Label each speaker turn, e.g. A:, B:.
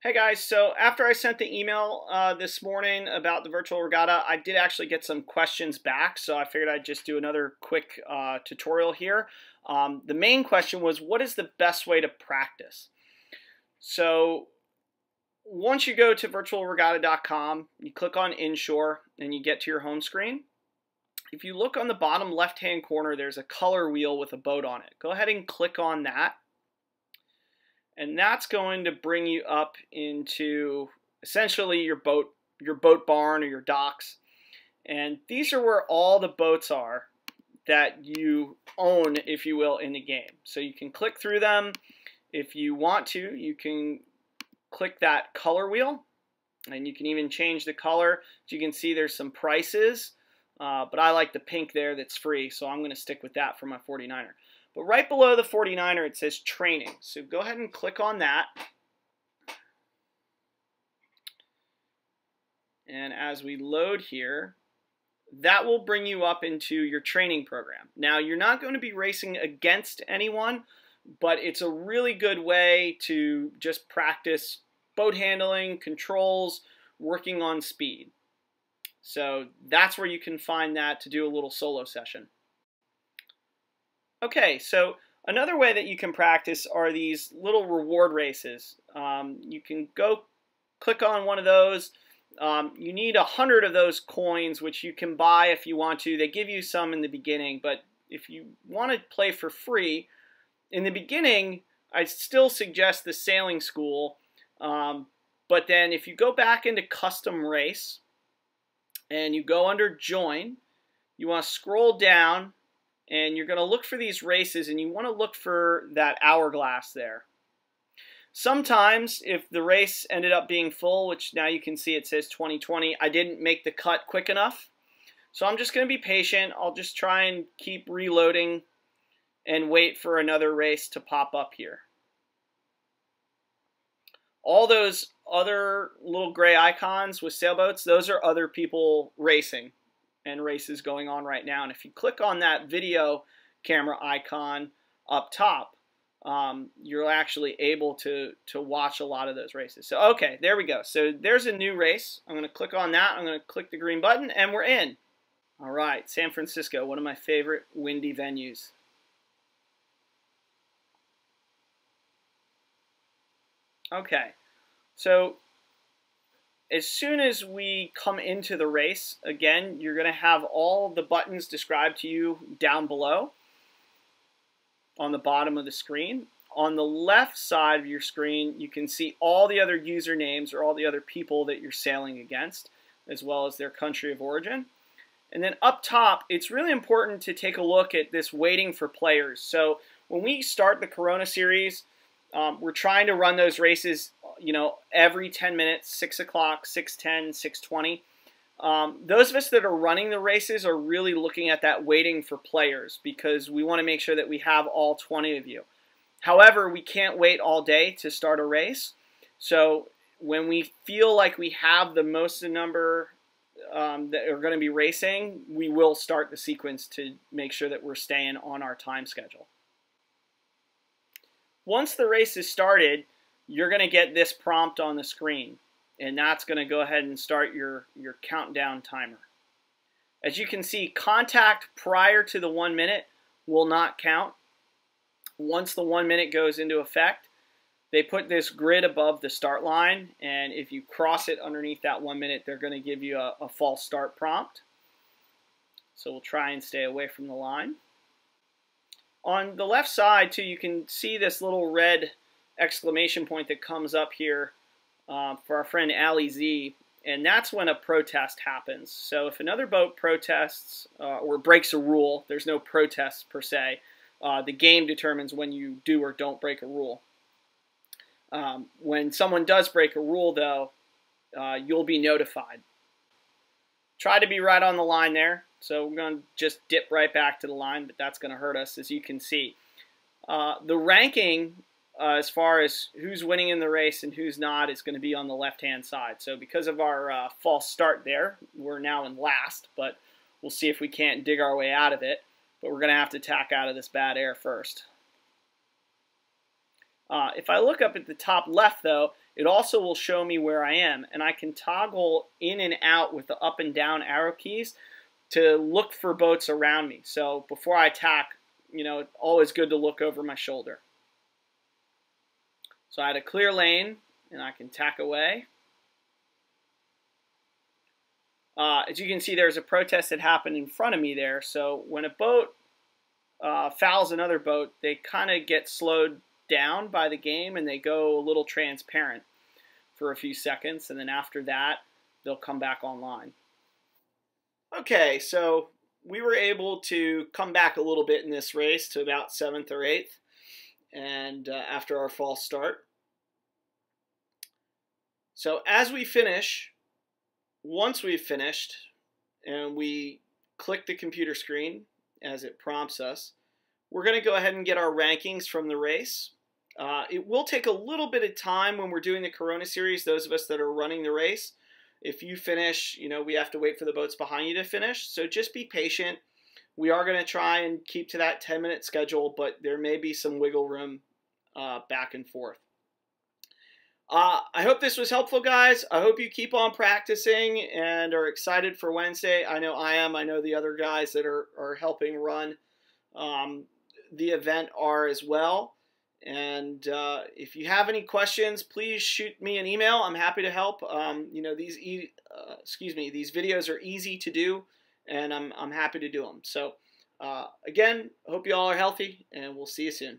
A: Hey guys, so after I sent the email this morning about the virtual regatta, I did actually get some questions back, so I figured I'd just do another quick tutorial here. The main question was, what is the best way to practice? So once you go to virtualregatta.com, you click on Inshore, and you get to your home screen. If you look on the bottom left-hand corner, there's a color wheel with a boat on it. Go ahead and click on that. And that's going to bring you up into essentially your boat barn or your docks. And these are where all the boats are that you own, if you will, in the game. So you can click through them. If you want to, you can click that color wheel, and you can even change the color. As you can see, there's some prices, but I like the pink there that's free, so I'm going to stick with that for my 49er. But right below the 49er, it says training. So go ahead and click on that. And as we load here, that will bring you up into your training program. Now, you're not going to be racing against anyone, but it's a really good way to just practice boat handling, controls, working on speed. So that's where you can find that to do a little solo session. Okay, so another way that you can practice are these little reward races. You can go click on one of those. You need 100 of those coins, which you can buy if you want to. They give you some in the beginning, but if you want to play for free, in the beginning, I still suggest the sailing school. But then if you go back into custom race and you go under join, you want to scroll down, and you're going to look for these races, and you want to look for that hourglass there. Sometimes, if the race ended up being full, which now you can see it says 2020, I didn't make the cut quick enough. So I'm just going to be patient. I'll just try and keep reloading and wait for another race to pop up here. All those other little gray icons with sailboats, those are other people racing and races going on right now. And if you click on that video camera icon up top, you're actually able to watch a lot of those races. So okay, there we go. So there's a new race. I'm going to click on that. I'm going to click the green button, and we're in. All right, San Francisco, one of my favorite windy venues. Okay, so as soon as we come into the race, again, you're going to have all the buttons described to you down below on the bottom of the screen. On the left side of your screen, you can see all the other usernames or all the other people that you're sailing against, as well as their country of origin. And then up top, it's really important to take a look at this waiting for players. So when we start the Corona Series, we're trying to run those races, every 10 minutes, 6 o'clock, 6:10, 6:20. Those of us that are running the races are really looking at that waiting for players, because we want to make sure that we have all 20 of you. However, we can't wait all day to start a race. So when we feel like we have the most number that are going to be racing, we will start the sequence to make sure that we're staying on our time schedule. Once the race is started, you're going to get this prompt on the screen, and that's going to go ahead and start your countdown timer. As you can see, contact prior to the 1 minute will not count. Once the 1 minute goes into effect, they put this grid above the start line, and if you cross it underneath that 1 minute, they're going to give you a false start prompt. So we'll try and stay away from the line. On the left side, too, you can see this little red exclamation point that comes up here for our friend Ali Z, and that's when a protest happens. So if another boat protests or breaks a rule, there's no protest per se. The game determines when you do or don't break a rule. When someone does break a rule, though, you'll be notified. Try to be right on the line there. So we're going to just dip right back to the line, but that's going to hurt us, as you can see. The ranking, as far as who's winning in the race and who's not, is going to be on the left-hand side. So because of our false start there, we're now in last, but we'll see if we can't dig our way out of it. But we're going to have to tack out of this bad air first. If I look up at the top left, though, it also will show me where I am, and I can toggle in and out with the up and down arrow keys to look for boats around me. So before I tack, it's always good to look over my shoulder. So I had a clear lane, and I can tack away. As you can see, there's a protest that happened in front of me there. So when a boat fouls another boat, they kind of get slowed down by the game, and they go a little transparent for a few seconds, and then after that, they'll come back online. Okay, so we were able to come back a little bit in this race to about 7th or 8th, and after our false start. So as we finish, once we've finished and we click the computer screen as it prompts us, we're going to go ahead and get our rankings from the race. It will take a little bit of time when we're doing the Corona Series, those of us that are running the race. If you finish, we have to wait for the boats behind you to finish. So just be patient. We are going to try and keep to that 10-minute schedule, but there may be some wiggle room back and forth. I hope this was helpful, guys. I hope you keep on practicing and are excited for Wednesday. I know I am. I know the other guys that are helping run the event are as well. And if you have any questions, please shoot me an email. I'm happy to help. These videos are easy to do, and I'm happy to do them. So again, hope you all are healthy, and we'll see you soon.